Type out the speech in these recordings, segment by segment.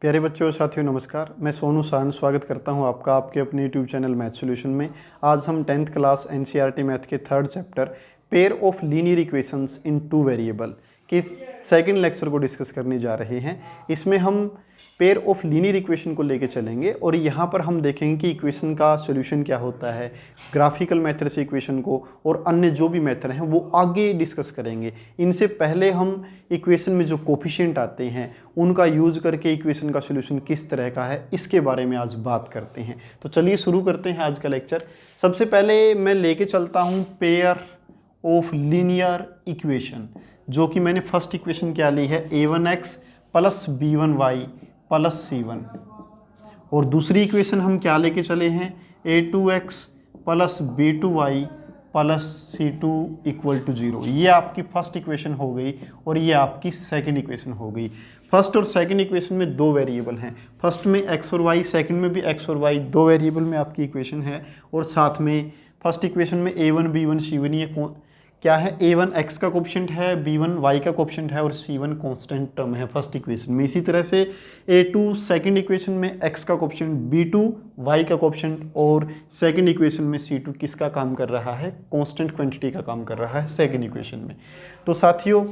प्यारे बच्चों और साथियों नमस्कार। मैं सोनू सारण स्वागत करता हूं आपका आपके अपने यूट्यूब चैनल मैथ सॉल्यूशन में। आज हम 10th क्लास एनसीईआरटी मैथ के third chapter pair of linear equations in two variable के सेकंड लेक्चर को डिस्कस करने जा रहे हैं। इसमें हम पेयर ऑफ लीनियर इक्वेशन को लेके चलेंगे और यहाँ पर हम देखेंगे कि इक्वेशन का सॉल्यूशन क्या होता है, ग्राफिकल मेथड से इक्वेशन को और अन्य जो भी मेथड हैं वो आगे डिस्कस करेंगे। इनसे पहले हम इक्वेशन में जो कोफिशिएंट आते हैं उनका यूज़ करके इक्वेशन का सॉल्यूशन किस तरह का है इसके बारे में आज बात करते हैं। तो चलिए शुरू करते हैं आज का लेक्चर। सबसे पहले मैं लेके चलता हूँ पेयर ऑफ लीनियर इक्वेशन, जो कि मैंने फर्स्ट इक्वेशन क्या ली है, a1x plus b1y plus c1, और दूसरी इक्वेशन हम क्या लेके चले हैं, a2x plus b2y plus c2 equal to 0। ये आपकी फर्स्ट इक्वेशन हो गई और ये आपकी सेकंड इक्वेशन हो गई। फर्स्ट और सेकंड इक्वेशन में दो वेरिएबल हैं, फर्स्ट में x और y, सेकंड में भी x और y, दो वेरिएबल में आपकी इक्वेशन है। और साथ में फर्स्ट इक्वेशन में a1 b1 c1 ये क्या है, a1 x का कोफिशिएंट है, b1 y का कोफिशिएंट है और c1 कांस्टेंट टर्म है फर्स्ट इक्वेशन में। इसी तरह से a2 सेकंड इक्वेशन में x का कोफिशिएंट, b2 y का कोफिशिएंट और सेकंड इक्वेशन में c2 किसका काम कर रहा है, कांस्टेंट क्वांटिटी का काम कर रहा है सेकंड इक्वेशन में। तो साथियों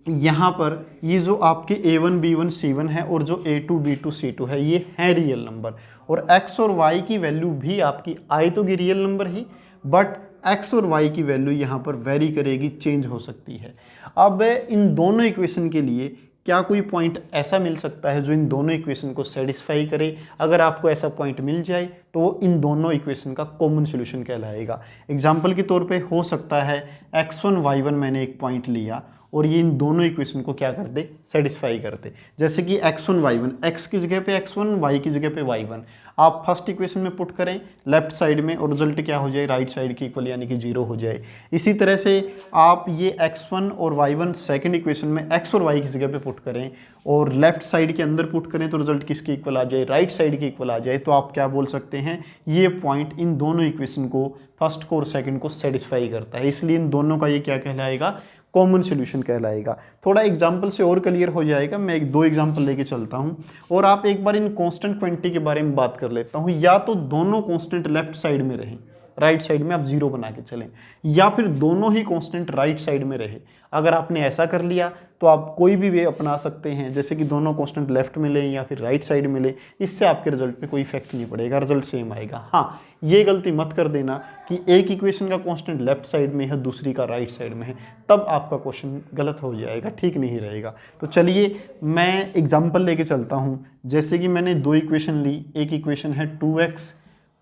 यहाँ पर ये जो आपके a1 b1 c1 है और जो a2 b2 c2 है ये है रियल नंबर, और x और y की वैल्यू भी आपकी आए तो real number he, but x और y की वैल्यू यहाँ पर वेरी करेगी, चेंज हो सकती है। अब इन दोनों इक्वेशन के लिए क्या कोई पॉइंट ऐसा मिल सकता है जो इन दोनों इक्वेशन को सेटिस्फाई करे? अगर आपको ऐसा पॉइंट मिल जाए तो वो इन दोनों इक्वेशन का कॉमन सॉल्यूशन कहलाएगा। एग्जांपल के तौर पे हो सकता है x1 y1 मैंने एक पॉइंट लिया और ये इन दोनों इक्वेशन को क्या कर दे, सेटिस्फाई कर दे। जैसे कि x1 y1, x की जगह पे x1, y की जगह पे y1, आप फर्स्ट इक्वेशन में पुट करें लेफ्ट साइड में और रिजल्ट क्या हो जाए, राइट साइड की इक्वल यानी कि 0 हो जाए। इसी तरह से आप ये x1 और y1 सेकंड इक्वेशन में x और y की जगह पे पुट करें और लेफ्ट साइड के अंदर पुट करें तो रिजल्ट किसकी इक्वल आ जाए, राइट साइड की इक्वल आ जाए। तो आप क्या बोल सकते हैं, ये पॉइंट इन दोनों इक्वेशन को, फर्स्ट को और सेकंड को सेटिस्फाई करता है, इसलिए इन दोनों का ये क्या कहलाएगा, कॉमन सॉल्यूशन कहलाएगा। थोड़ा एग्जांपल से और क्लियर हो जाएगा। मैं एक दो एग्जांपल लेके चलता हूं और आप एक बार इन कांस्टेंट क्वांटिटी के बारे में बात कर लेता हूं। या तो दोनों कांस्टेंट लेफ्ट साइड में रहें, राइट साइड में आप 0 बना के चलें, या फिर दोनों ही कांस्टेंट राइट साइड में रहे। अगर आपने ऐसा कर लिया तो आप कोई भी वे अपना सकते हैं, जैसे कि दोनों कांस्टेंट लेफ्ट में लें या फिर राइट साइड में लें, इससे आपके रिजल्ट पे कोई इफेक्ट नहीं पड़ेगा, रिजल्ट सेम आएगा। हाँ, ये गलती मत कर देना कि एक इक्वेशन का कांस्टेंट लेफ्ट साइड में है, दूसरी का राइट साइड में है, तब आपका क्वेश्चन गलत हो जाएगा, ठीक नहीं रहेगा। तो चलिए मैं एग्जाम्पल लेके चलता हूँ। जैसे कि मैंने दो इक्वेशन ली, एक इक्वेशन है 2x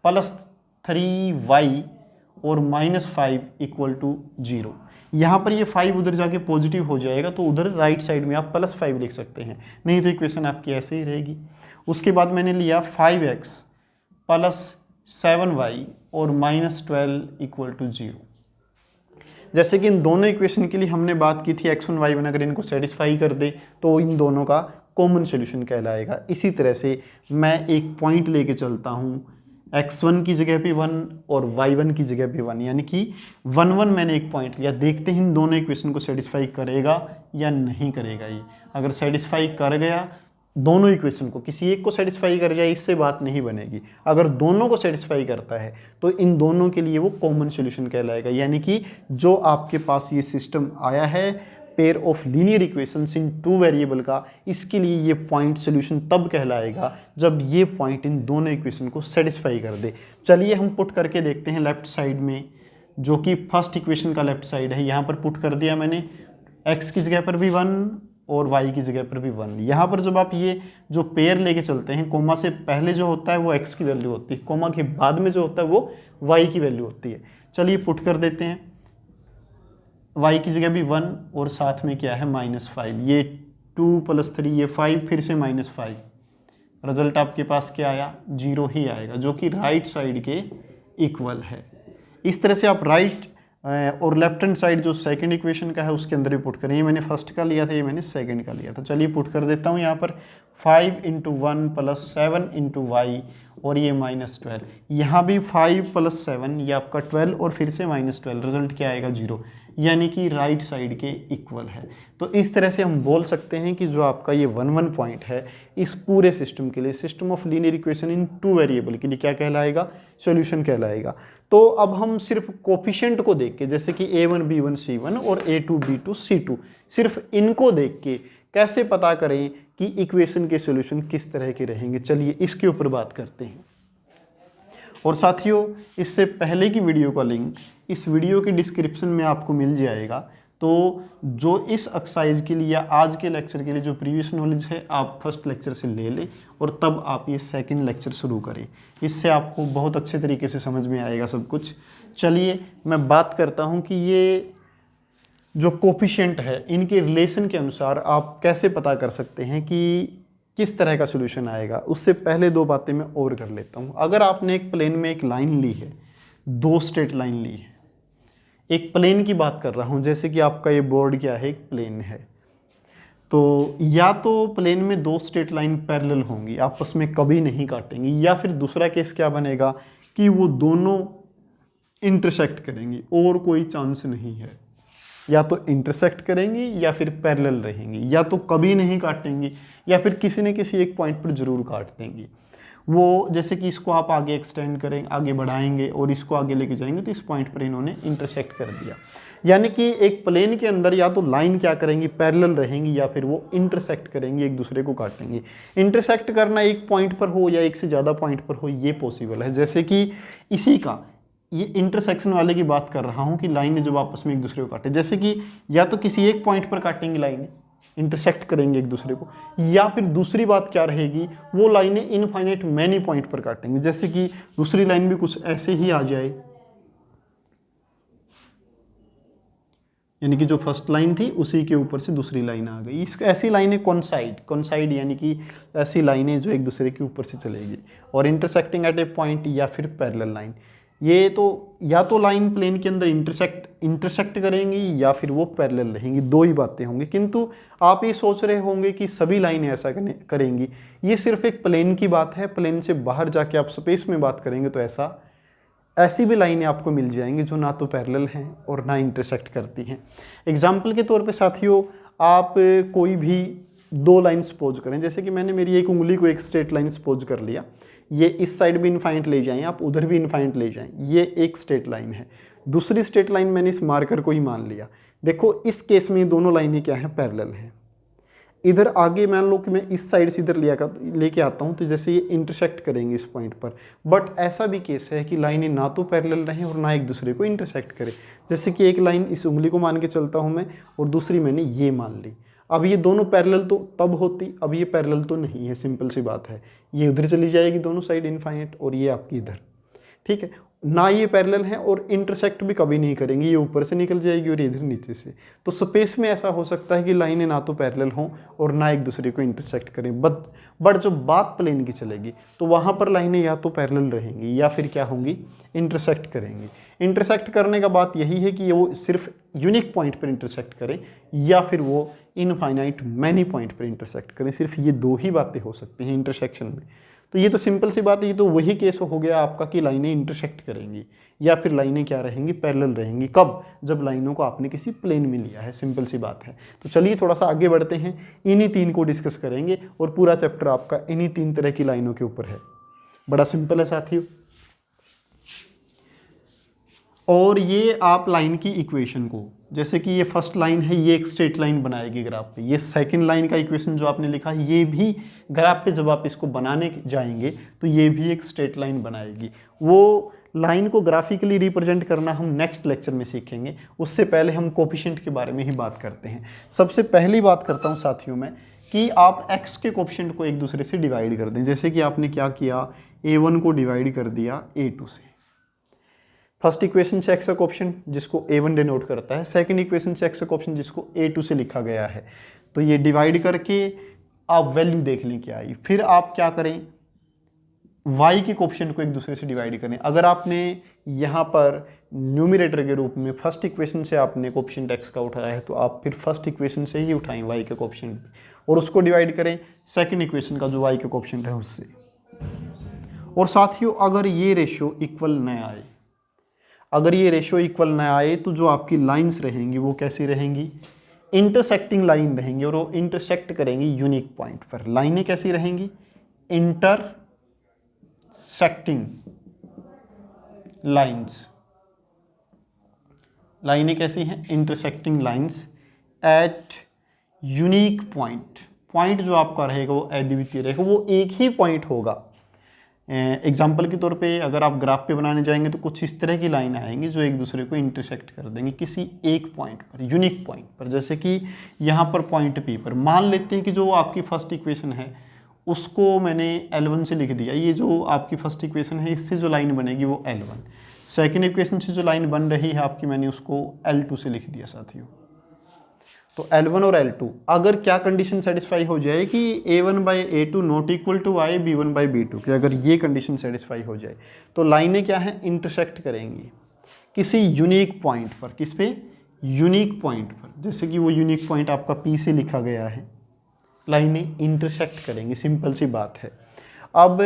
प्लस 3y और -5 इक्वल टू 0। यहाँ पर ये 5 उधर जाके पॉजिटिव हो जाएगा तो उधर राइट साइड में आप +5 लिख सकते हैं, नहीं तो इक्वेशन आपकी ऐसे ही रहेगी। उसके बाद मैंने लिया 5x प्लस 7y और -12 इक्वल टू 0। जैसे कि इन दोनों इक्वेशन के लिए हमने बात की थी x1 y1 अगर इनको सेटिस्फाई कर दे तो इन दोनों का कॉमन सॉल्यूशन कहलाएगा। इसी तरह से मैं एक पॉइंट लेके चलता हूँ, x1 की जगह पे 1 और y1 की जगह पे 1, यानी कि 1 1 मैंने एक पॉइंट लिया। देखते हैं इन दोनों इक्वेशन को सेटिस्फाई करेगा या नहीं करेगा। ये अगर सेटिस्फाई कर गया, दोनों इक्वेशन को, किसी एक को सेटिस्फाई कर जाए इससे बात नहीं बनेगी। अगर दोनों को सेटिस्फाई करता है तो इन दोनों के लिए वो कॉमन सॉल्यूशन कहलाएगा। यानी कि जो आपके पास ये सिस्टम आया है pair of linear equations in two variable का, इसके लिए ये पॉइंट सॉल्यूशन तब कहलाएगा जब ये पॉइंट इन दोनों इक्वेशन को सेटिस्फाई कर दे। चलिए हम पुट करके देखते हैं लेफ्ट साइड में, जो कि फर्स्ट इक्वेशन का लेफ्ट साइड है। यहाँ पर पुट कर दिया मैंने, x की जगह पर भी 1 और y की जगह पर भी 1। यहाँ पर जब आप ये जो पेयर लेके चलते हैं, कोमा से पहले जो होता है वो x की वैल्यू होती है, कोमा के बाद में जो होता है वो y की वैल्यू होती है। चलिए पुट कर देते हैं, y की जगह भी 1 और साथ में क्या है -5, ये 2 + 3 ये 5, फिर से -5, रिजल्ट आपके पास क्या आया, 0 ही आएगा, जो कि राइट साइड के इक्वल है। इस तरह से आप राइट और लेफ्ट हैंड साइड जो सेकंड इक्वेशन का है उसके अंदर भी पुट करें। ये मैंने फर्स्ट का लिया था, ये मैंने सेकंड का लिया था। चलिए पुट कर देता हूँ यहाँ पर 5 × 1 + 7 × y और ये -12, यहाँ भी 5 + 7 ये आपका 12 और फिर से -12, रिजल्ट क्या आएगा, 0। यानी कि राइट साइड के इक्वल है। तो इस तरह से हम बोल सकते हैं कि जो आपका ये 1 पॉइंट है इस पूरे सिस्टम के लिए, system of linear equation in 2 variable के लिए क्या कहलाएगा, सॉल्यूशन कहलाएगा। तो अब हम सिर्फ कोफिशिएंट को देख के, जैसे कि a1 b1 c1 और a2 b2 c2, सिर्फ इनको देख के कैसे पता करें कि इक्वेशन के सॉल्यूशन किस तरह के रहेंगे, चलिए इसके ऊपर बात करते हैं। और साथियों, इससे पहले की वीडियो का लिंक इस वीडियो के डिस्क्रिप्शन में आपको मिल जाएगा। तो जो इस एक्सरसाइज के लिए या आज के लेक्चर के लिए जो प्रीवियस नॉलेज है आप फर्स्ट लेक्चर से ले लें और तब आप ये सेकंड लेक्चर शुरू करें, इससे आपको बहुत अच्छे तरीके से समझ में आएगा सब कुछ। चलिए मैं बात करता हूँ कि ये जो कोफिशिएंट है इनके रिलेशन के अनुसार आप कैसे पता कर सकते हैं कि किस तरह का सॉल्यूशन आएगा। उससे पहले 2 बातें मैं और कर लेता हूँ। अगर आपने एक प्लेन में एक लाइन ली है, 2 स्ट्रेट लाइन ली है, एक प्लेन की बात कर रहा हूँ, जैसे कि आपका ये बोर्ड क्या है, एक प्लेन है, तो या तो प्लेन में 2 स्ट्रेट लाइन पैरेलल होंगी, आपस में कभी नहीं काटेंगी, या फिर दूसरा केस क्या बनेगा कि वो दोनों इंटरसेक्ट करेंगी और कोई चांस नहीं है। या तो इंटरसेक्ट करेंगी या फिर पैरेलल रहेंगी, या तो कभी नहीं काटेंगी या फिर किसी न किसी एक पॉइंट पर जरूर काट देंगी। वो जैसे कि इसको आप आगे एक्सटेंड करें, आगे बढ़ाएंगे और इसको आगे लेके जाएंगे तो इस पॉइंट पर इन्होंने इंटरसेक्ट कर दिया। यानी कि एक प्लेन के अंदर या तो लाइन क्या करेंगी, पैरेलल रहेंगी, या फिर वो इंटरसेक्ट करेंगी, एक दूसरे को काटेंगी। इंटरसेक्ट करना एक पॉइंट पर हो या एक से ज़्यादा पॉइंट पर हो, ये पॉसिबल है। जैसे कि इसी का ये इंटरसेक्शन वाले की बात कर रहा हूँ कि लाइनें जब आपस में एक दूसरे को काटे, जैसे कि या तो किसी एक पॉइंट पर काटेंगी लाइनें, इंटरसेक्ट करेंगे एक दूसरे को, या फिर दूसरी बात क्या रहेगी, वो लाइनें इनफाइनाइट मैनी पॉइंट पर काटेंगी। जैसे कि दूसरी लाइन भी कुछ ऐसे ही आ जाए, यानी कि जो फर्स्ट लाइन थी उसी के ऊपर से दूसरी लाइन आ गई। इस ऐसी लाइनें कॉन्साइड यानी कि ऐसी लाइनें जो एक दूसरे के ऊपर से चलेगी, और इंटरसेक्टिंग एट ए पॉइंट या फिर पैरेलल लाइन, ये तो या तो लाइन प्लेन के अंदर इंटरसेक्ट करेंगी या फिर वो पैरेलल रहेंगी, 2 ही बातें होंगी। किंतु आप ये सोच रहे होंगे कि सभी लाइनें ऐसा करेंगी, ये सिर्फ एक प्लेन की बात है। प्लेन से बाहर जाके आप स्पेस में बात करेंगे तो ऐसी भी लाइनें आपको मिल जाएंगी जो ना तो पैरेलल हैं और ना इंटरसेक्ट करती हैं। एग्जाम्पल के तौर पे साथियों, आप कोई भी 2 लाइन सपोज करें, जैसे कि मैंने मेरी एक उंगली को एक स्ट्रेट लाइन सपोज कर लिया, ये इस साइड भी इनफाइनाइट ले जाएं, आप उधर भी इनफाइनाइट ले जाएं, ये एक स्ट्रेट लाइन है। दूसरी स्ट्रेट लाइन मैंने इस मार्कर को ही मान लिया। देखो इस केस में ये दोनों लाइनें क्या हैं, पैरेलल हैं। इधर आगे मान लो कि मैं इस साइड से इधर लेके आता हूँ, तो जैसे ये इंटरसेक्ट करेंगे इस पॉइंट पर। बट ऐसा भी केस है कि लाइनें ना तो पैरेलल रहें और ना एक दूसरे को इंटरसेक्ट करें। जैसे कि एक लाइन इस उंगली को मान के चलता हूँ मैं, और दूसरी मैंने ये मान ली। अब ये दोनों पैरेलल तो तब होती, अब ये पैरेलल तो नहीं है, सिंपल सी बात है। ये उधर चली जाएगी दोनों साइड इनफाइनाइट, और ये आपकी इधर, ठीक है ना। ये पैरेलल है और इंटरसेक्ट भी कभी नहीं करेंगी, ये ऊपर से निकल जाएगी और इधर नीचे से। तो स्पेस में ऐसा हो सकता है कि लाइनें ना तो पैरेलल हों और ना एक दूसरे को इंटरसेक्ट करें। बट जब बात प्लेन की चलेगी तो वहाँ पर लाइनें या तो पैरेलल रहेंगी या फिर क्या होंगी, इंटरसेक्ट करेंगी। इंटरसेक्ट करने का बात यही है कि वो सिर्फ यूनिक पॉइंट पर इंटरसेक्ट करें या फिर वो इनफाइनाइट मैनी पॉइंट पर इंटरसेक्ट करें। सिर्फ ये 2 ही बातें हो सकती हैं इंटरसेक्शन में। तो ये तो सिंपल सी बात है, ये तो वही केस हो गया आपका कि लाइनें इंटरसेक्ट करेंगी या फिर लाइनें क्या रहेंगी, पैरेलल रहेंगी। कब? जब लाइनों को आपने किसी प्लेन में लिया है, सिंपल सी बात है। तो चलिए थोड़ा सा आगे बढ़ते हैं, इन्हीं 3 को डिस्कस करेंगे और पूरा चैप्टर आपका इन्हीं 3 तरह की लाइनों के ऊपर है। बड़ा सिंपल है साथियों। और ये आप लाइन की इक्वेशन को, जैसे कि ये फर्स्ट लाइन है, ये एक स्ट्रेट लाइन बनाएगी ग्राफ पे। ये सेकंड लाइन का इक्वेशन जो आपने लिखा है, ये भी ग्राफ पे जब आप इसको बनाने जाएंगे तो ये भी एक स्ट्रेट लाइन बनाएगी। वो लाइन को ग्राफिकली रिप्रेजेंट करना हम नेक्स्ट लेक्चर में सीखेंगे। उससे पहले हम कोफिशिएंट के बारे में ही बात करते हैं। सबसे पहली बात करता हूँ साथियों मैं कि आप x के कोफिशिएंट को एक दूसरे से डिवाइड कर दें। जैसे कि आपने क्या किया, a1 को डिवाइड कर दिया a2 से। फर्स्ट इक्वेशन से x का कोफिशिएंट जिसको a1 डिनोट करता है, सेकंड इक्वेशन से x का कोफिशिएंट जिसको a2 से लिखा गया है। तो ये डिवाइड करके आप वैल्यू देख लें क्या आई। फिर आप क्या करें, y के कोफिशिएंट को एक दूसरे से डिवाइड करें। अगर आपने यहाँ पर न्यूमरेटर के रूप में फर्स्ट इक्वेशन से आपने कोफिशिएंट x का उठाया है, तो आप फिर फर्स्ट इक्वेशन से ही उठाएं y के कोफिशिएंट और उसको डिवाइड करें सेकंड इक्वेशन का जो y के कोफिशिएंट है उससे। और साथियों अगर ये रेशियो इक्वल न आए, अगर ये रेशियो इक्वल ना आए तो जो आपकी लाइंस रहेंगी वो कैसी रहेंगी, इंटरसेक्टिंग लाइन रहेंगी, और वो इंटरसेक्ट करेंगी यूनिक पॉइंट पर। लाइनें कैसी रहेंगी, इंटरसेक्टिंग लाइंस। लाइनें कैसी हैं, intersecting lines eight unique point. Point जो आपका रहेगा वो अद्वितीय रहेगा, वो एक ही पॉइंट होगा। एग्जाम्पल के तौर पे अगर आप ग्राफ पे बनाने जाएंगे तो कुछ इस तरह की लाइन आएंगी जो एक दूसरे को इंटरसेक्ट कर देंगे किसी एक पॉइंट पर, यूनिक पॉइंट पर। जैसे कि यहाँ पर पॉइंट पी पर मान लेते हैं कि जो आपकी फर्स्ट इक्वेशन है उसको मैंने L1 से लिख दिया। ये जो आपकी फर्स्ट इक्वेशन है इससे जो लाइन बनेगी वो L1, सेकेंड इक्वेशन से जो लाइन बन रही है आपकी मैंने उसको L2 से लिख दिया साथियों। तो L1 और L2 अगर क्या कंडीशन सेटिस्फाई हो जाए कि A1/A2 not equal to y B1/B2 कि अगर ये कंडीशन सेटिस्फाई हो जाए तो लाइनें क्या हैं, इंटरसेक्ट करेंगी किसी यूनिक पॉइंट पर। किस पे, यूनिक पॉइंट पर। जैसे कि वो यूनिक पॉइंट आपका P से लिखा गया है, लाइनें इंटरसेक्ट करेंगी, सिंपल सी बात है। अब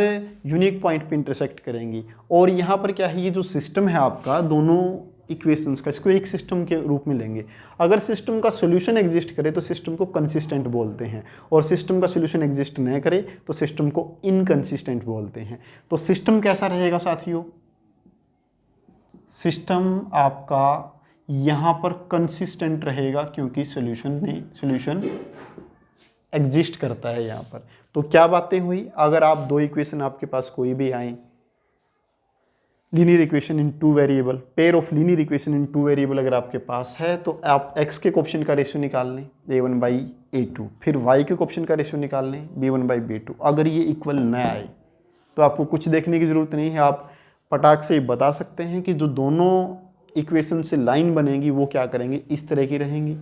यूनिक पॉइंट पे इंटरसेक्ट करेंगी और यहाँ पर क्या है, ये जो सिस्टम है आपका दोनों इक्वेशंस का, इसको एक सिस्टम के रूप में लेंगे। अगर सिस्टम का सॉल्यूशन एग्जिस्ट करे तो सिस्टम को कंसिस्टेंट बोलते हैं, और सिस्टम का सॉल्यूशन एग्जिस्ट न करे तो सिस्टम को इनकंसिस्टेंट बोलते हैं। तो सिस्टम कैसा रहेगा साथियों, सिस्टम आपका यहाँ पर कंसिस्टेंट रहेगा क्योंकि सॉल्यूशन एग्जिस्ट करता है यहाँ पर। तो क्या बातें हुई, अगर आप दो इक्वेशन आपके पास कोई भी आए, linear equation in two variable, pair of linear equation in two variable अगर आपके पास है तो आप x के कोएफिशिएंट का रेशियो निकाल लें A1/A2, फिर y के कोएफिशिएंट का रेशियो निकाल लें B1/B2। अगर ये इक्वल न आए तो आपको कुछ देखने की ज़रूरत नहीं है, आप पटाख से बता सकते हैं कि जो दोनों इक्वेशन से लाइन बनेगी वो क्या करेंगे, इस तरह की रहेंगी,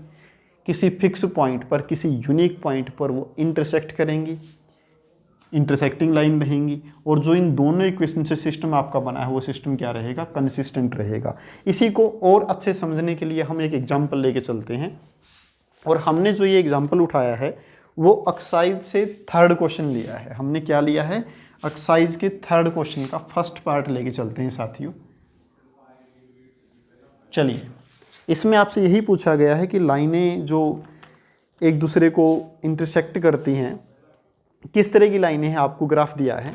किसी फिक्स पॉइंट पर, किसी यूनिक पॉइंट पर वो इंटरसेक्ट करेंगी, इंटरसेक्टिंग लाइन रहेंगी, और जो इन दोनों इक्वेशन से सिस्टम आपका बना है वो सिस्टम क्या रहेगा, कंसिस्टेंट रहेगा। इसी को और अच्छे समझने के लिए हम एक एग्जांपल लेके चलते हैं, और हमने जो ये एग्जांपल उठाया है वो एक्सरसाइज से थर्ड क्वेश्चन लिया है। हमने क्या लिया है, एक्सरसाइज के थर्ड क्वेश्चन का फर्स्ट पार्ट लेके चलते हैं साथियों। चलिए, इसमें आपसे यही पूछा गया है कि लाइनें जो एक दूसरे को इंटरसेक्ट करती हैं, किस तरह की लाइनें हैं, आपको ग्राफ दिया है,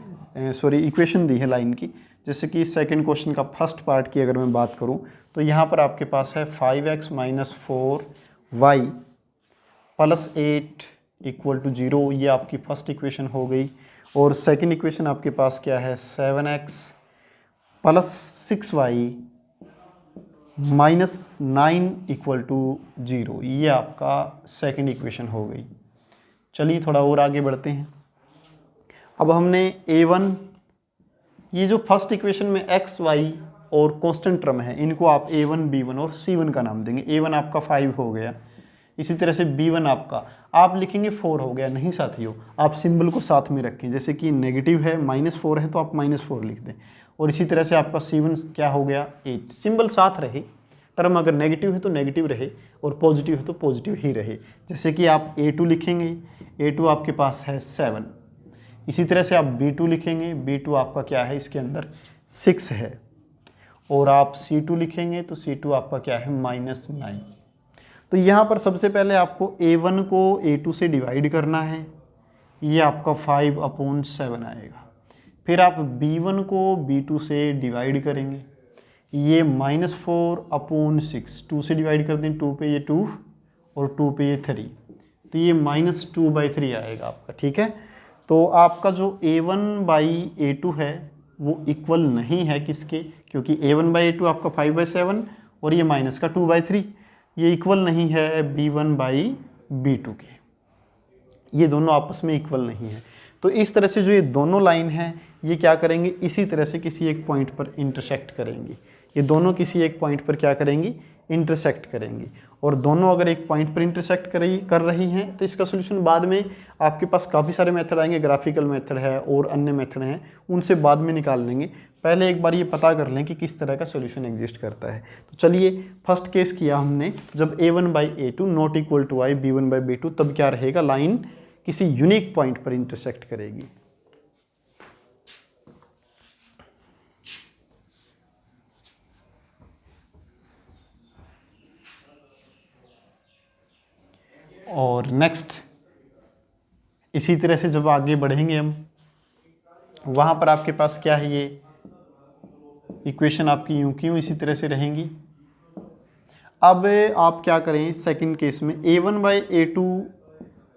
इक्वेशन दी है लाइन की। जैसे कि सेकंड क्वेश्चन का फर्स्ट पार्ट की अगर मैं बात करूं तो यहाँ पर आपके पास है 5x - 4y + 8 = 0, ये आपकी फर्स्ट इक्वेशन हो गई। और सेकंड इक्वेशन आपके पास क्या है, 7x + 6y - 9 = 0, ये आपका सेकंड इक्वेशन हो गई। चलिए थोड़ा और आगे बढ़ते हैं। अब हमने A1, ये जो फर्स्ट इक्वेशन में x, y और कांस्टेंट टर्म है इनको आप A1, B1 और C1 का नाम देंगे। A1 आपका 5 हो गया, इसी तरह से B1 आपका आप लिखेंगे 4 हो गया। नहीं साथियों, आप सिंबल को साथ में रखें, जैसे कि नेगेटिव है -4 है तो आप -4 लिख दें, और इसी तरह से आपका C1 क्या हो गया 8, सिंबल साथ रहे, टर्म अगर नेगेटिव है तो नेगेटिव रहे और पॉजिटिव है तो पॉजिटिव ही रहे। जैसे कि आप A2 लिखेंगे, A2 आपके पास है 7, इसी तरह से आप B2 लिखेंगे, B2 आपका क्या है, इसके अंदर 6 है, और आप C2 लिखेंगे तो C2 आपका क्या है -9। तो यहाँ पर सबसे पहले आपको A1 को A2 से डिवाइड करना है, ये आपका 5/7 आएगा। फिर आप B1 को B2 से डिवाइड करेंगे, ये -4/6, 2 से डिवाइड कर दें, 2 पे ये 2 और 2 पे ये 3, तो ये -2/3 आएगा आपका। ठीक है, तो आपका जो A1/A2 है वो इक्वल नहीं है किसके, क्योंकि A1/A2 आपका 5/7 और ये माइनस का 2/3, ये इक्वल नहीं है B1/B2 के, ये दोनों आपस में इक्वल नहीं है। तो इस तरह से जो ये दोनों लाइन हैं ये क्या करेंगे, इसी तरह से किसी एक पॉइंट पर इंटरसेक्ट करेंगी। ये दोनों किसी एक पॉइंट पर क्या करेंगी, इंटरसेक्ट करेंगी, और दोनों अगर एक पॉइंट पर इंटरसेक्ट कर रही हैं तो इसका सोल्यूशन बाद में आपके पास काफ़ी सारे मेथड आएंगे, ग्राफिकल मेथड है और अन्य मेथड हैं, उनसे बाद में निकाल लेंगे। पहले एक बार ये पता कर लें कि किस तरह का सोल्यूशन एग्जिस्ट करता है। तो चलिए, फर्स्ट केस किया हमने, जब A1/A2 not equal to y B1/B2, तब क्या रहेगा, लाइन किसी यूनिक पॉइंट पर इंटरसेक्ट करेगी। और नेक्स्ट इसी तरह से जब आगे बढ़ेंगे हम, वहाँ पर आपके पास क्या है, ये इक्वेशन आपकी यूं की यूं इसी तरह से रहेंगी। अब आप क्या करें सेकंड केस में, a1/a2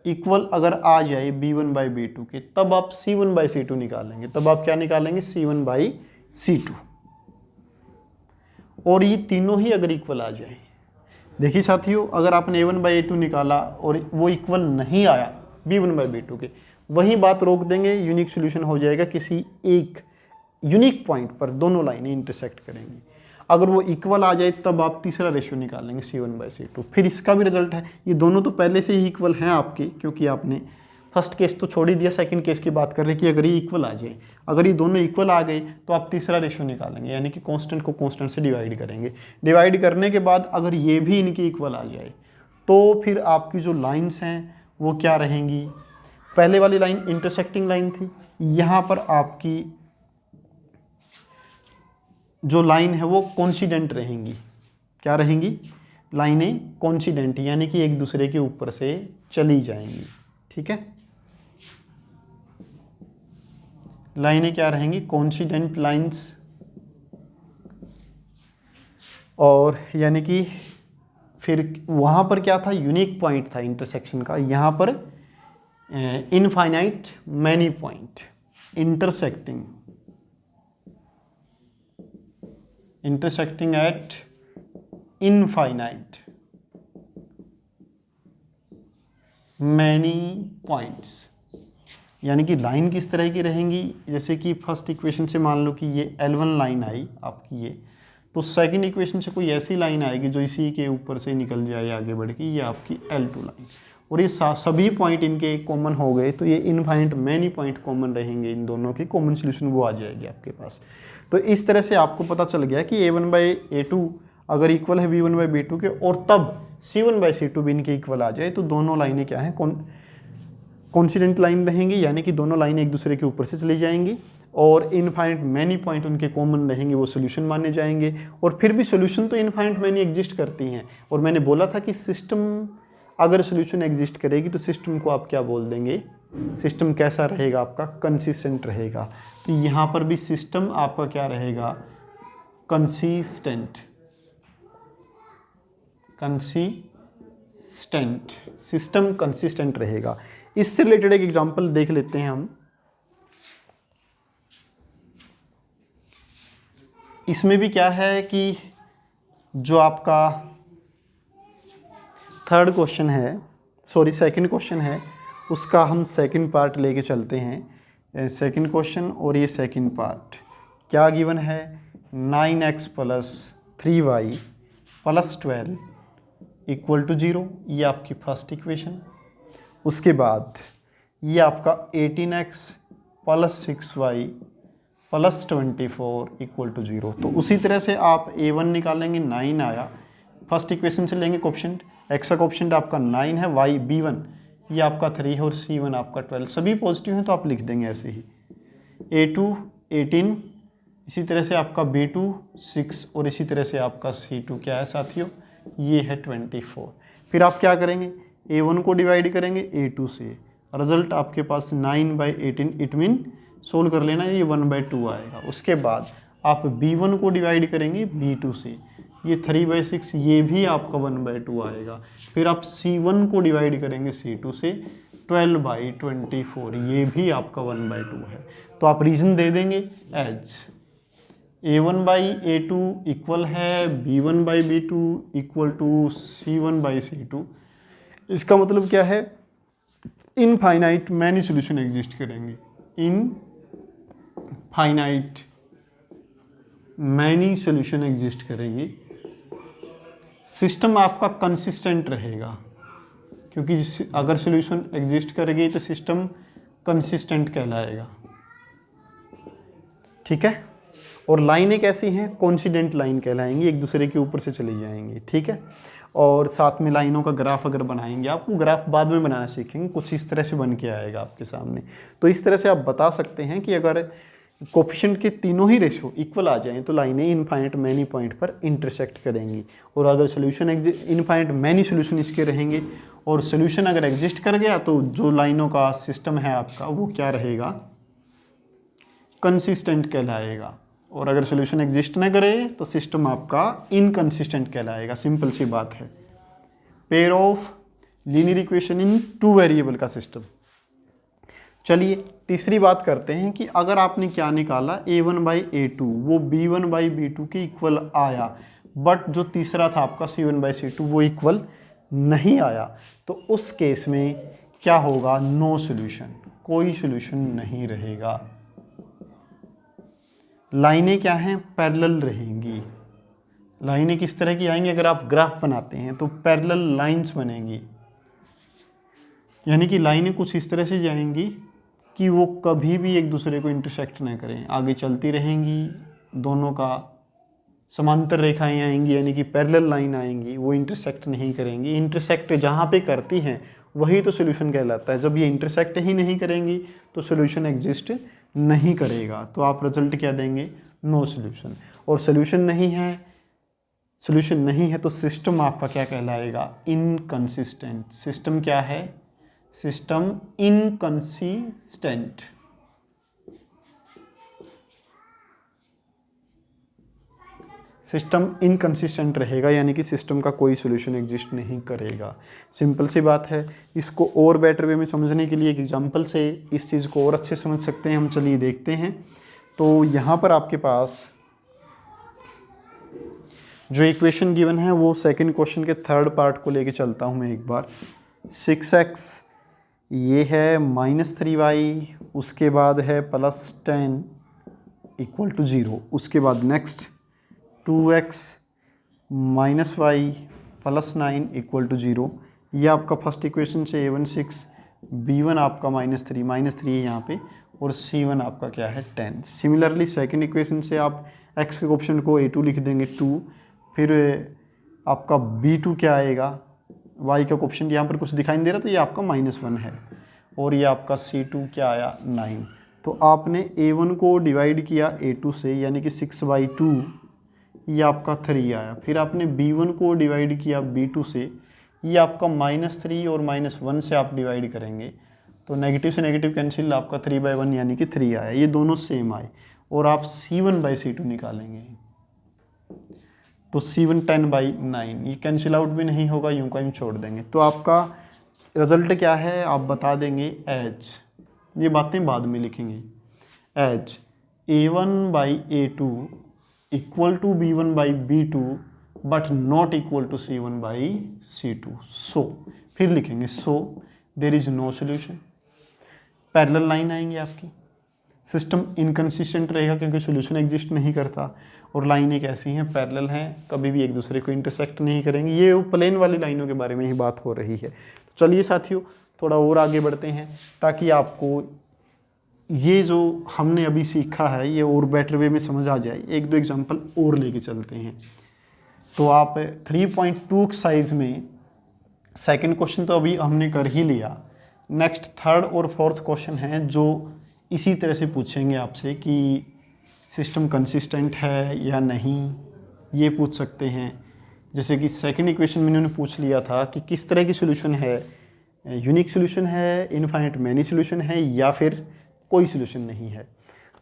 इक्वल अगर आ जाए b1/b2 के, तब आप c1/c2 निकालेंगे। तब आप क्या निकालेंगे, c1/c2। और ये तीनों ही अगर इक्वल आ जाए, देखिए साथियों, अगर आपने a1/a2 निकाला और वो इक्वल नहीं आया b1/b2 के, वही बात रोक देंगे, यूनिक सॉल्यूशन हो जाएगा। किसी एक यूनिक पॉइंट पर दोनों लाइनें इंटरसेक्ट करेंगी। अगर वो इक्वल आ जाए तब आप तीसरा रेशियो निकालेंगे c1/c2। फिर इसका भी रिजल्ट है, ये दोनों तो पहले से ही इक्वल हैं आपके, क्योंकि आपने फर्स्ट केस तो छोड़ ही दिया, सेकंड केस की बात कर रहे हैं कि अगर ये इक्वल आ जाए, अगर ये दोनों इक्वल आ गए तो आप तीसरा रेशियो निकालेंगे, यानी कि कांस्टेंट को कांस्टेंट से डिवाइड करेंगे। डिवाइड करने के बाद अगर ये भी इनकी इक्वल आ जाए तो फिर आपकी जो लाइन्स हैं वो क्या रहेंगी। पहले वाली लाइन इंटरसेक्टिंग लाइन थी, यहाँ पर आपकी जो लाइन है वो कोइंसिडेंट रहेंगी। क्या रहेंगी, लाइनें कोइंसिडेंट, यानी कि एक दूसरे के ऊपर से चली जाएंगी। ठीक है, लाइनें क्या रहेंगी, कोइंसिडेंट लाइंस। और यानी कि फिर वहाँ पर क्या था, यूनिक पॉइंट था इंटरसेक्शन का, यहाँ पर infinite many point intersecting at infinite many points। यानी कि लाइन किस तरह की रहेंगी, जैसे कि फर्स्ट इक्वेशन से मान लो कि ये L1 लाइन आई आपकी ये, तो सेकंड इक्वेशन से कोई ऐसी लाइन आएगी जो इसी के ऊपर से निकल जाए आगे बढ़ के, ये आपकी L2 लाइन। और ये सभी पॉइंट इनके कॉमन हो गए, तो ये इनफाइनाइट मैनी पॉइंट कॉमन रहेंगे, इन दोनों की कॉमन सोल्यूशन वो आ जाएगी आपके पास। तो इस तरह से आपको पता चल गया कि a1/a2 अगर इक्वल है b1/b2 के, और तब c1/c2 भी इनके इक्वल आ जाए, तो दोनों लाइनें क्या हैं, कॉन्सिडेंट लाइन रहेंगी, यानी कि दोनों लाइनें एक दूसरे के ऊपर से चली जाएंगी, और इनफाइनाइट मैनी पॉइंट उनके कॉमन रहेंगे, वो सोल्यूशन माने जाएंगे। और फिर भी सोल्यूशन तो इनफाइनाइट मैनी एग्जिस्ट करती हैं, और मैंने बोला था कि सिस्टम अगर सोल्यूशन एग्जिस्ट करेगी तो सिस्टम को आप क्या बोल देंगे, सिस्टम कैसा रहेगा आपका, कंसिस्टेंट रहेगा। तो यहाँ पर भी सिस्टम आपका क्या रहेगा, कंसिस्टेंट सिस्टम कंसिस्टेंट रहेगा। इससे रिलेटेड एक एग्जांपल देख लेते हैं हम। इसमें भी क्या है कि जो आपका थर्ड क्वेश्चन है, सॉरी सेकंड क्वेश्चन है, उसका हम सेकंड पार्ट लेके चलते हैं। सेकंड क्वेश्चन और ये सेकंड पार्ट क्या गिवन है, 9x + 3y + 12 = 0, ये आपकी फर्स्ट इक्वेशन। उसके बाद ये आपका 18x + 6y + 24 = 0। तो उसी तरह से आप a1 निकालेंगे, 9 आया, फर्स्ट इक्वेशन से लेंगे कोएफिशिएंट, x का कोएफिशिएंट आपका 9 है, y b1 ये आपका 3 है, और c1 आपका 12, सभी पॉजिटिव हैं तो आप लिख देंगे ऐसे ही। a2 18, इसी तरह से आपका b2 6, और इसी तरह से आपका c2 क्या है साथियों, ये है 24। फिर आप क्या करेंगे, a1 को डिवाइड करेंगे a2 से, रिजल्ट आपके पास 9/18, इट मीन सोल्व कर लेना, ये 1/2 आएगा। उसके बाद आप b1 को डिवाइड करेंगे b2 से, ये 3/6, ये भी आपका 1/2 आएगा। फिर आप c1 को डिवाइड करेंगे c2 से, 12/24, ये भी आपका 1/2 है। तो आप रीज़न दे देंगे एज a1/a2 इक्वल है b1/b2 इक्वल टू c1/c2। इसका मतलब क्या है, इनफाइनाइट मैनी सॉल्यूशन एग्जिस्ट करेंगे, इनफाइनाइट मैनी सॉल्यूशन एग्जिस्ट करेगी। सिस्टम आपका कंसिस्टेंट रहेगा, क्योंकि अगर सॉल्यूशन एग्जिस्ट करेगी तो सिस्टम कंसिस्टेंट कहलाएगा। ठीक है, और लाइनें कैसी हैं, कोइंसिडेंट लाइन कहलाएंगी, एक दूसरे के ऊपर से चली जाएंगी। ठीक है, और साथ में लाइनों का ग्राफ अगर बनाएंगे, आप वो ग्राफ बाद में बनाना सीखेंगे, कुछ इस तरह से बन के आएगा आपके सामने। तो इस तरह से आप बता सकते हैं कि अगर कोएफिशिएंट के तीनों ही रेशियो इक्वल आ जाएं तो लाइनें इनफाइनाइट मैनी पॉइंट पर इंटरसेक्ट करेंगी। और अगर सोल्यूशन इनफाइनाइट मैनी सोल्यूशन इसके रहेंगे और सोल्यूशन अगर एग्जिस्ट कर गया तो जो लाइनों का सिस्टम है आपका वो क्या रहेगा, कंसिस्टेंट कहलाएगा। और अगर सोल्यूशन एग्जिस्ट ना करे तो सिस्टम आपका इनकंसिस्टेंट कहलाएगा। सिंपल सी बात है। Pair of linear equation in two variable का सिस्टम। चलिए तीसरी बात करते हैं कि अगर आपने क्या निकाला a1/a2 वो b1/b2 के इक्वल आया, बट जो तीसरा था आपका c1/c2 वो इक्वल नहीं आया, तो उस केस में क्या होगा, नो सॉल्यूशन, कोई सॉल्यूशन नहीं रहेगा। लाइनें क्या हैं, पैरेलल रहेंगी। लाइनें किस तरह की आएंगी, अगर आप ग्राफ बनाते हैं तो पैरेलल लाइंस बनेंगी, यानी कि लाइनें कुछ इस तरह से जाएंगी कि वो कभी भी एक दूसरे को इंटरसेक्ट ना करें, आगे चलती रहेंगी, दोनों का समांतर रेखाएं आएंगी, यानी कि पैरेलल लाइन आएंगी, वो इंटरसेक्ट नहीं करेंगी। इंटरसेक्ट जहाँ पे करती हैं वही तो सॉल्यूशन कहलाता है। जब ये इंटरसेक्ट ही नहीं करेंगी तो सॉल्यूशन एग्जिस्ट नहीं करेगा। तो आप रिजल्ट क्या देंगे, नो सॉल्यूशन। और सॉल्यूशन नहीं है तो सिस्टम आपका क्या कहलाएगा, इनकंसिस्टेंट। सिस्टम क्या है, सिस्टम इनकंसिस्टेंट। सिस्टम इनकंसिस्टेंट रहेगा, यानी कि सिस्टम का कोई सॉल्यूशन एग्जिस्ट नहीं करेगा। सिंपल सी बात है। इसको और बेटर वे में समझने के लिए एक एग्जांपल से इस चीज़ को और अच्छे समझ सकते हैं हम। चलिए देखते हैं। तो यहाँ पर आपके पास जो इक्वेशन गिवन है वो सेकंड क्वेश्चन के थर्ड पार्ट को लेके चलता हूँ मैं एक बार। 6x ये है -3y, उसके बाद है +10 = 0, उसके बाद नेक्स्ट 2x -y +9 = 0। ये आपका फर्स्ट इक्वेशन से a1 6, b1 आपका -3 है यहाँ पे, और c1 आपका क्या है 10। सिमिलरली सेकंड इक्वेशन से आप x के ऑप्शन को a2 लिख देंगे 2, फिर आपका b2 क्या आएगा, y का ऑप्शन यहाँ पर कुछ दिखाई नहीं दे रहा तो ये आपका -1 है, और ये आपका c2 क्या आया 9। तो आपने a1 को डिवाइड किया a2 से, यानी कि 6/2, ये आपका 3 आया। फिर आपने b1 को डिवाइड किया b2 से, ये आपका -3 और -1 से आप डिवाइड करेंगे तो नेगेटिव से नेगेटिव कैंसिल, आपका 3/1 यानी कि 3 आया। ये दोनों सेम आए। और आप c1/c2 निकालेंगे तो c1 10/9, ये कैंसिल आउट भी नहीं होगा, यूं का यूं छोड़ देंगे। तो आपका रिजल्ट क्या है आप बता देंगे एज, ये बातें बाद में लिखेंगे, as a1/a2 = b1/b2 but not equal to c1/c2। So फिर लिखेंगे so there is no solution. Parallel line आएंगी आपकी, सिस्टम इनकंसिस्टेंट रहेगा क्योंकि सॉल्यूशन एग्जिस्ट नहीं करता, और लाइनें कैसी हैं, पैरेलल हैं, कभी भी एक दूसरे को इंटरसेक्ट नहीं करेंगी। ये प्लेन वाली लाइनों के बारे में ही बात हो रही है। तो चलिए साथियों थोड़ा और आगे बढ़ते हैं ताकि आपको ये जो हमने अभी सीखा है ये और बेटर वे में समझ आ जाए। एक दो एग्जांपल और लेके चलते हैं। तो आप 3.2 साइज में सेकंड क्वेश्चन तो अभी हमने कर ही लिया, नेक्स्ट थर्ड और फोर्थ क्वेश्चन है जो इसी तरह से पूछेंगे आपसे कि सिस्टम कंसिस्टेंट है या नहीं, ये पूछ सकते हैं। जैसे कि सेकंड इक्वेशन में इन्होंने पूछ लिया था कि किस तरह की सॉल्यूशन है, यूनिक सॉल्यूशन है, इनफाइनाइट मैनी सॉल्यूशन है, या फिर कोई सॉल्यूशन नहीं है।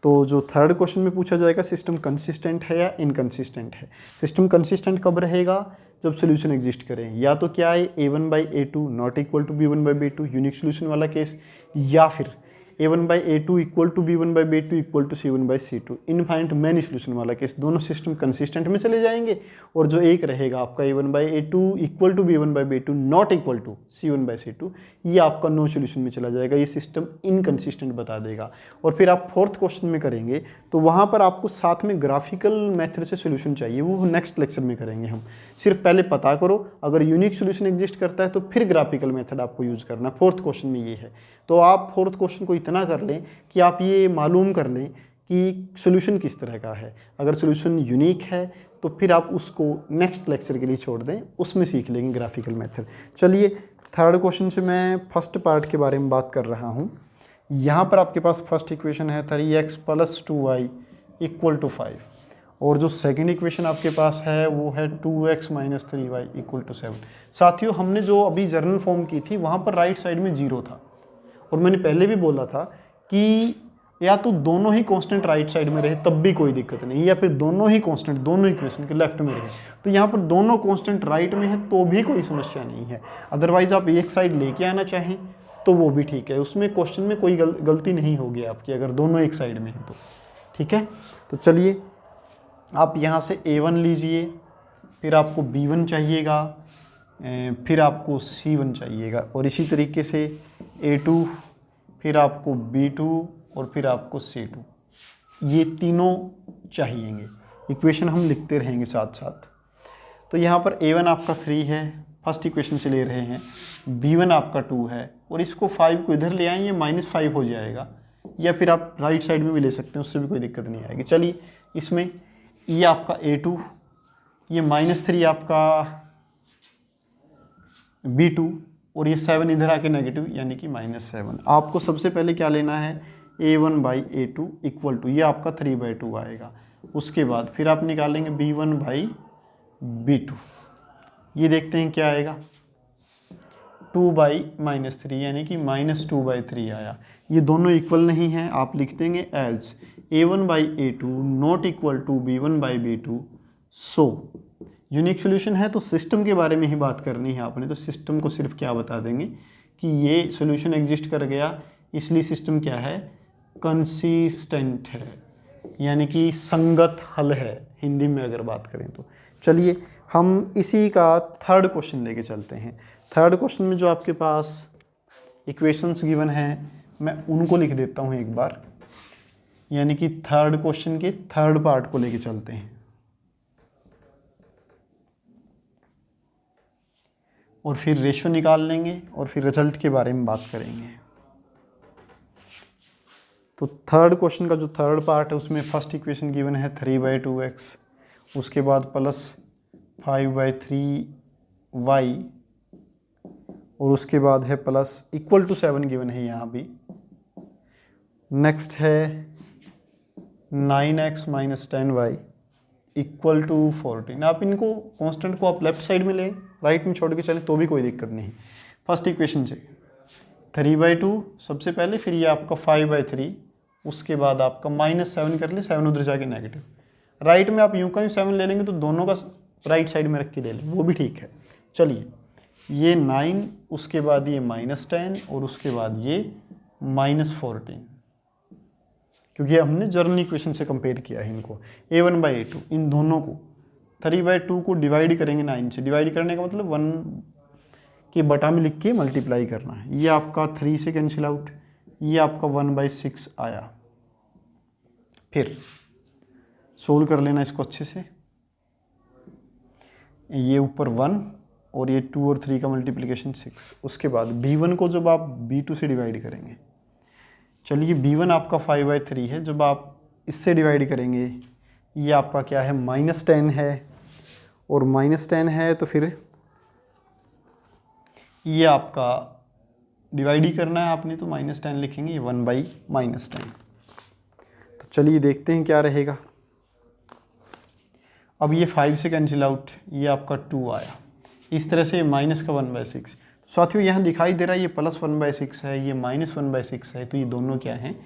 तो जो थर्ड क्वेश्चन में पूछा जाएगा सिस्टम कंसिस्टेंट है या इनकंसिस्टेंट है। सिस्टम कंसिस्टेंट कब रहेगा, जब सॉल्यूशन एग्जिस्ट करें, या तो क्या है a1/a2 not equal to b1/b2 unique solution वाला केस, या फिर a1/a2 = b1/b2 = c1/c2 infinite many solution वाला केस। दोनों सिस्टम कंसिस्टेंट में चले जाएंगे, और जो एक रहेगा आपका a1/a2 = b1/b2 not equal to c1/c2, ये आपका नो सॉल्यूशन में चला जाएगा, ये सिस्टम इनकंसिस्टेंट बता देगा। और फिर आप फोर्थ क्वेश्चन में करेंगे तो वहाँ पर आपको साथ में ग्राफिकल मेथड से सॉल्यूशन चाहिए, वो नेक्स्ट लेक्चर में करेंगे हम। सिर्फ पहले पता करो अगर यूनिक सॉल्यूशन एग्जिस्ट करता है तो फिर ग्राफिकल मेथड आपको यूज़ करना। फोर्थ क्वेश्चन में ये है। तो आप फोर्थ क्वेश्चन को इतना कर लें कि आप ये मालूम कर लें कि सॉल्यूशन किस तरह का है। अगर सॉल्यूशन यूनिक है तो फिर आप उसको नेक्स्ट लेक्चर के लिए छोड़ दें, उसमें सीख लेंगे ग्राफिकल मेथड। चलिए थर्ड क्वेश्चन से मैं फर्स्ट पार्ट के बारे में बात कर रहा हूँ। यहाँ पर आपके पास फर्स्ट इक्वेशन है 3x + 2y = 5, और जो सेकंड इक्वेशन आपके पास है वो है 2x - 3y = 7। साथियों, हमने जो अभी जर्नल फॉर्म की थी वहाँ पर राइट साइड में 0 था, और मैंने पहले भी बोला था कि या तो दोनों ही कांस्टेंट राइट साइड में रहे तब भी कोई दिक्कत नहीं, या फिर दोनों ही कांस्टेंट दोनों इक्वेशन के लेफ्ट में रहे। तो यहाँ पर दोनों कांस्टेंट राइट में है तो भी कोई समस्या नहीं है। अदरवाइज आप एक साइड लेके आना चाहें तो वो भी ठीक है, उसमें क्वेश्चन में कोई गलती नहीं होगी आपकी अगर दोनों एक साइड में है तो। ठीक है, तो चलिए आप यहाँ से A1 लीजिए, फिर आपको B1 चाहिएगा, फिर आपको C1 चाहिएगा, और इसी तरीके से A2, फिर आपको B2 और फिर आपको C2, ये तीनों चाहिएंगे। इक्वेशन हम लिखते रहेंगे साथ साथ। तो यहाँ पर A1 आपका 3 है, फर्स्ट इक्वेशन से ले रहे हैं, B1 आपका 2 है, और इसको 5 को इधर ले आएंगे, -5 हो जाएगा, या फिर आप राइट साइड में भी ले सकते हैं, उससे भी कोई दिक्कत नहीं आएगी। चलिए, इसमें ये आपका A2, ये -3 आपका B2, और ये 7 इधर आके नेगेटिव यानी कि -7। आपको सबसे पहले क्या लेना है, A1/A2 = ये आपका 3/2 आएगा। उसके बाद फिर आप निकालेंगे B1/B2, ये देखते हैं क्या आएगा, 2/-3 यानी कि -2/3 आया। ये दोनों इक्वल नहीं हैं, आप लिख देंगे as A1/A2 not equal to B1/B2। So unique solution है तो सिस्टम के बारे में ही बात करनी है आपने, तो सिस्टम को सिर्फ क्या बता देंगे कि ये सोल्यूशन एग्जिस्ट कर गया, इसलिए सिस्टम क्या है, कंसिस्टेंट है, यानी कि संगत हल है हिंदी में अगर बात करें तो। चलिए हम इसी का थर्ड क्वेश्चन लेके चलते हैं। थर्ड क्वेश्चन में जो आपके पास इक्वेशंस गिवन हैं मैं उनको लिख देता हूँ एक बार, यानी कि थर्ड क्वेश्चन के थर्ड पार्ट को लेके चलते हैं, और फिर रेशो निकाल लेंगे और फिर रिजल्ट के बारे में बात करेंगे। तो थर्ड क्वेश्चन का जो थर्ड पार्ट है उसमें फर्स्ट इक्वेशन गिवन है 3/2x, उसके बाद +5/3y, और उसके बाद है +7 गिवन है यहाँ भी। नेक्स्ट है 9x - 10y = 14। आप इनको कांस्टेंट को आप लेफ्ट साइड में लें, राइट में छोड़ के चलें तो भी कोई दिक्कत नहीं। फर्स्ट इक्वेशन से 3/2 सबसे पहले, फिर ये आपका 5/3, उसके बाद आपका -7 कर ले, 7 उधर जाके नेगेटिव। राइट में आप यूँ का 7 ले लेंगे तो दोनों का राइट साइड में रख के ले लें, वो भी ठीक है। चलिए, ये 9, उसके बाद ये -10, और उसके बाद ये -14, क्योंकि हमने जर्नल इक्वेशन से कंपेयर किया है इनको। A1/A2 इन दोनों को 3/2 को डिवाइड करेंगे 9 से, डिवाइड करने का मतलब 1 के बटा में लिख के मल्टीप्लाई करना है। ये आपका 3 से कैंसिल आउट, ये आपका 1/6 आया। फिर सोल्व कर लेना इसको अच्छे से, ये ऊपर 1 और ये 2 और 3 का मल्टीप्लिकेशन 6। उसके बाद B1 को जब आप B2 से डिवाइड करेंगे, चलिए B1 आपका 5/3 है, जब आप इससे डिवाइड करेंगे ये आपका क्या है, -10 है, और -10 है तो फिर ये आपका डिवाइड ही करना है आपने, तो -10 लिखेंगे, ये 1/-10। तो चलिए देखते हैं क्या रहेगा। अब ये 5 से कैंसिल आउट, ये आपका 2 आया। इस तरह से माइनस का 1/6। साथियों यहाँ दिखाई दे रहा है ये +1/6 है, ये -1/6 है, तो ये दोनों क्या हैं,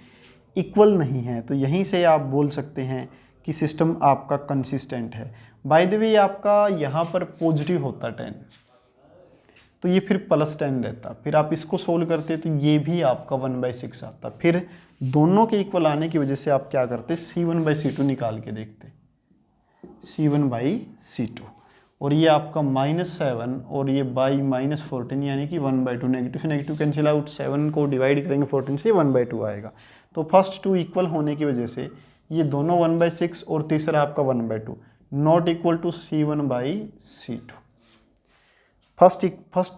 इक्वल नहीं है। तो यहीं से आप बोल सकते हैं कि सिस्टम आपका कंसिस्टेंट है। बाय द वे आपका यहाँ पर पॉजिटिव होता 10, तो ये फिर +10 रहता, फिर आप इसको सोल्व करते तो ये भी आपका 1/6 आता। फिर दोनों के इक्वल आने की वजह से आप क्या करते, C1/C2 निकाल के देखते, C1/C2, और ये आपका -7 और ये -14 यानी कि 1/2, नेगेटिव से नेगेटिव कैंसिल आउट, 7 को डिवाइड करेंगे 14 से, 1/2 आएगा। तो फर्स्ट 2 इक्वल होने की वजह से ये दोनों 1/6 और तीसरा आपका 1/2 not equal to C1/C2। First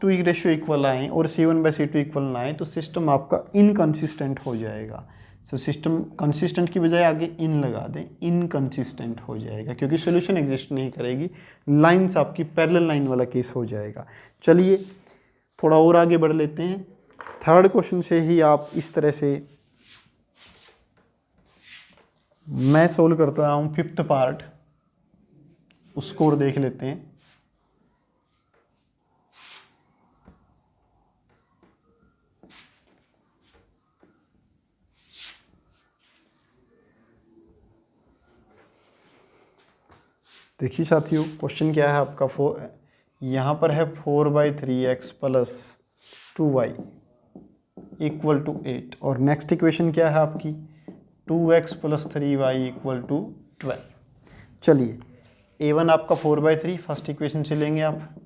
2 ratio equal आए और C1/C2 इक्वल ना आए तो सिस्टम आपका इनकंसिस्टेंट हो जाएगा। सो सिस्टम कंसिस्टेंट की बजाय आगे इन लगा दें, इनकंसिस्टेंट हो जाएगा, क्योंकि सॉल्यूशन एग्जिस्ट नहीं करेगी, लाइंस आपकी पैरेलल लाइन वाला केस हो जाएगा। चलिए थोड़ा और आगे बढ़ लेते हैं। थर्ड क्वेश्चन से ही आप इस तरह से, मैं सोल्व करता हूँ फिफ्थ पार्ट। स्कोर देख लेते हैं। देखिए साथियों, क्वेश्चन क्या है आपका, यहाँ पर है 4/3x plus 2y equal to 8, और नेक्स्ट इक्वेशन क्या है आपकी 2x plus 3y equal to 12। चलिए, a1 आपका 4/3 फर्स्ट इक्वेशन से लेंगे आप,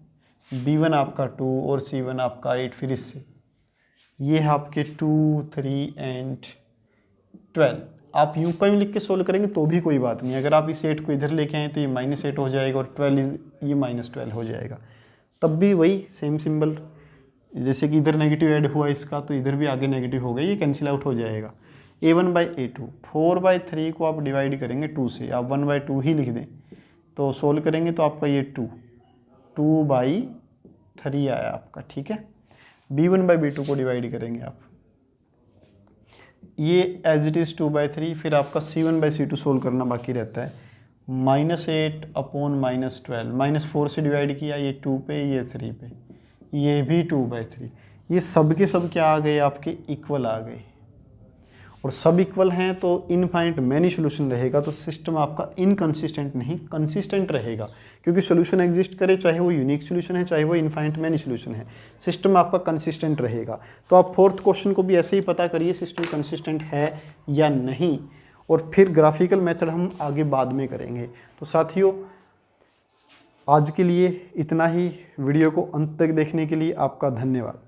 b1 आपका 2 और c1 आपका 8, फिर इससे ये है आपके 2, 3 एंड 12। आप यूं का यूं लिख के सोल्व करेंगे तो भी कोई बात नहीं, अगर आप इस 8 को इधर लेके आए तो ये -8 हो जाएगा और 12 ये -12 हो जाएगा, तब भी वही सेम सिंबल, जैसे कि इधर नेगेटिव ऐड हुआ इसका तो इधर भी आगे नेगेटिव हो गया, ये कैंसिल आउट हो जाएगा। a1/a2, 4/3 को आप डिवाइड करेंगे 2 से, आप 1/2 ही लिख दें, तो सोल्व करेंगे तो आपका ये 2/3 आया आपका, ठीक है। b1/b2 को डिवाइड करेंगे आप, ये एज इट इज़ 2/3, फिर आपका c1/c2 सोल्व करना बाकी रहता है, -8 अपॉन -12, -4 से डिवाइड किया, ये 2 पे, ये 3 पे, ये भी 2/3, ये सब के सब क्या आ गए आपके इक्वल आ गए, और सब इक्वल हैं तो इनफाइनाइट मैनी सोल्यूशन रहेगा, तो सिस्टम आपका इनकंसिस्टेंट नहीं कंसिस्टेंट रहेगा, क्योंकि सोल्यूशन एग्जिस्ट करे, चाहे वो यूनिक सोल्यूशन है चाहे वो इनफाइनाइट मैनी सोल्यूशन है, सिस्टम आपका कंसिस्टेंट रहेगा। तो आप फोर्थ क्वेश्चन को भी ऐसे ही पता करिए सिस्टम कंसिस्टेंट है या नहीं, और फिर ग्राफिकल मेथड हम आगे बाद में करेंगे। तो साथियों, आज के लिए इतना ही। वीडियो को अंत तक देखने के लिए आपका धन्यवाद।